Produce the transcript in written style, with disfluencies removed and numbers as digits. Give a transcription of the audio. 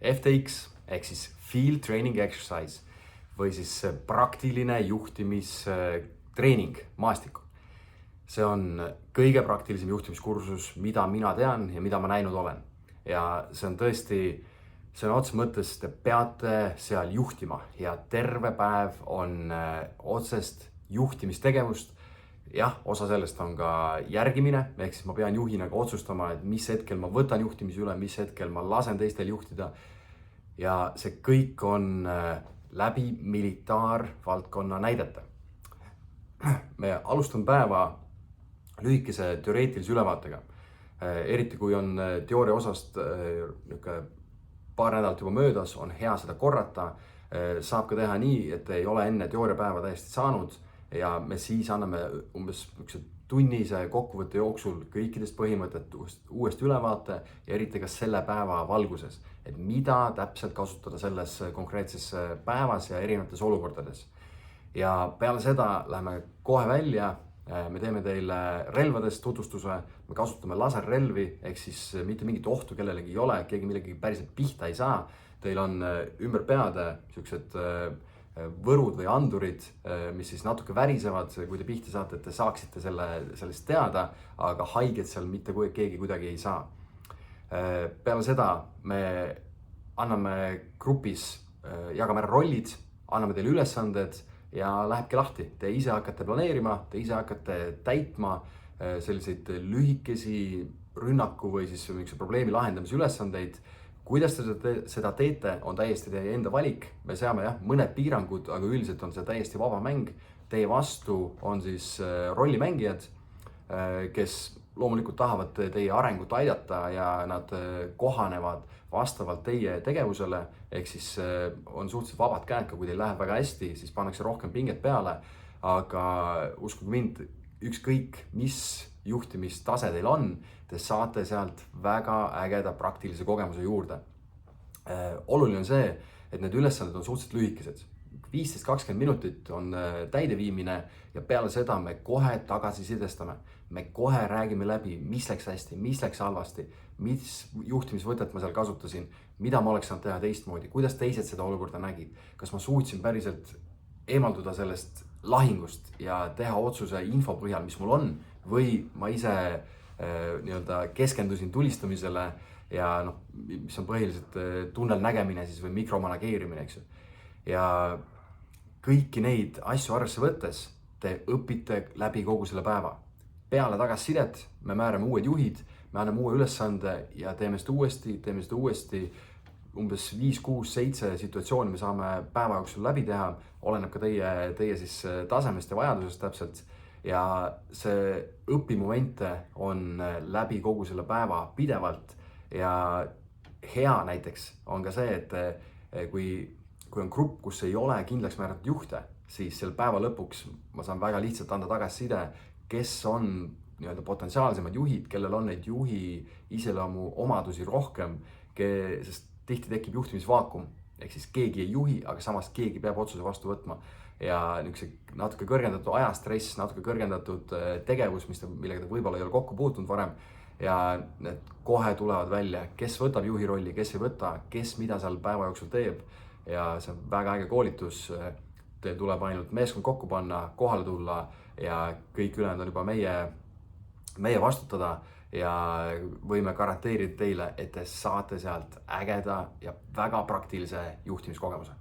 FTX ehk siis Field Training Exercise või siis praktiline juhtimistreening maastikul. See on kõige praktilisem juhtimiskursus, mida mina tean ja mida ma näinud olen. Ja see on tõesti, sõna otseses mõttes, te peate seal juhtima ja terve päev on otsest juhtimistegevust. Jah, osa sellest on ka järgimine, ehk siis ma pean juhina ka otsustama, et mis hetkel ma võtan juhtimise üle, mis hetkel ma lasen teistel juhtida. Ja see kõik on läbi militaarvaldkonna näidete. Me alustame päeva lühikese teoreetilise ülevaatega. Eriti kui on teooria osast paar nädalat juba möödas, on hea seda korrata. Saab ka teha nii, et ei ole enne teooriapäeva täiesti saanud ja me siis anname umbes tunnise kokkuvõtte jooksul kõikidest põhimõtet uuesti ülevaate ja eriti ka selle päeva valguses, et mida täpselt kasutada selles konkreetses päevas ja erinevates olukordades. Ja peale seda läheme kohe välja, me teeme teile relvadest tutvustuse, me kasutame laserrelvi, ehk siis mitte mingit ohtu kellelegi ei ole, keegi millegi päriselt pihta ei saa. Teil on ümber peade sellised võrud või andurid, mis siis natuke värisevad, kui te pihta saate, et te saaksite sellest teada, aga haiget seal mitte keegi kuidagi ei saa. Peale seda me anname grupis, jagame ära rollid, anname teile ülesanded ja lähebki lahti. Te ise hakkate planeerima, te ise hakkate täitma selliseid lühikesi rünnaku või siis probleemi lahendamise ülesandeid. Kuidas te seda teete, on täiesti teie enda valik. Me seame mõned piirangud, aga üldiselt on see täiesti vaba mäng. Teie vastu on siis rollimängijad, kes loomulikult tahavad teie arengut aidata ja nad kohanevad vastavalt teie tegevusele. Ehk siis on suhteliselt vabad käed, kui teil läheb väga hästi, siis pannakse rohkem pinget peale. Aga uskuge mind, ükskõik mis juhtimistase teil on, te saate sealt väga ägeda praktilise kogemuse juurde. Oluline on see, et need ülesanded on suhteliselt lühikesed. 15-20 minutit on täideviimine ja peale seda me kohe tagasisidestame. Me kohe räägime läbi, mis läks hästi, mis läks halvasti, mis juhtimisvõtet ma seal kasutasin, mida ma oleks saanud teha teistmoodi, kuidas teised seda olukorda nägid, kas ma suutsin päriselt eemalduda sellest lahingust ja teha otsuse info põhjal, mis mul on, või ma ise keskendusin tulistamisele ja mis on põhiliselt tunnel nägemine siis või mikromanageerimine, eks ju. Ja kõiki neid asju arvesse võttes te õpite läbi kogu selle päeva. Peale tagasisidet me määrame uued juhid, me anname uue ülesande ja teeme seda uuesti. Umbes 5, 6, 7 situatsiooni me saame päeva jooksul läbi teha, oleneb ka teie siis tasemest ja vajadusest täpselt. Ja see õpimomente on läbi kogu selle päeva pidevalt ja hea näiteks on ka see, et kui on grupp, kus ei ole kindlaks määratud juhte, siis selle päeva lõpuks ma saan väga lihtsalt anda tagasiside, kes on potentsiaalsemad juhid, kellel on neid juhi iseloomu omadusi rohkem, sest tihti tekib juhtimisvaakum, ehk siis keegi ei juhi, aga samas keegi peab otsuse vastu võtma. Ja natuke kõrgendatud ajastress, natuke kõrgendatud tegevus, millega te võib-olla ei ole kokku puutunud varem. Ja need kohe tulevad välja, kes võtab juhi rolli, kes ei võta, kes mida seal päeva jooksul teeb. Ja see on väga äge koolitus. Teil tuleb ainult meeskond kokku panna, kohale tulla ja kõik ülejäänud on juba meie vastutada. Ja võime garanteerida teile, et te saate sealt ägeda ja väga praktilise juhtimiskogemuse.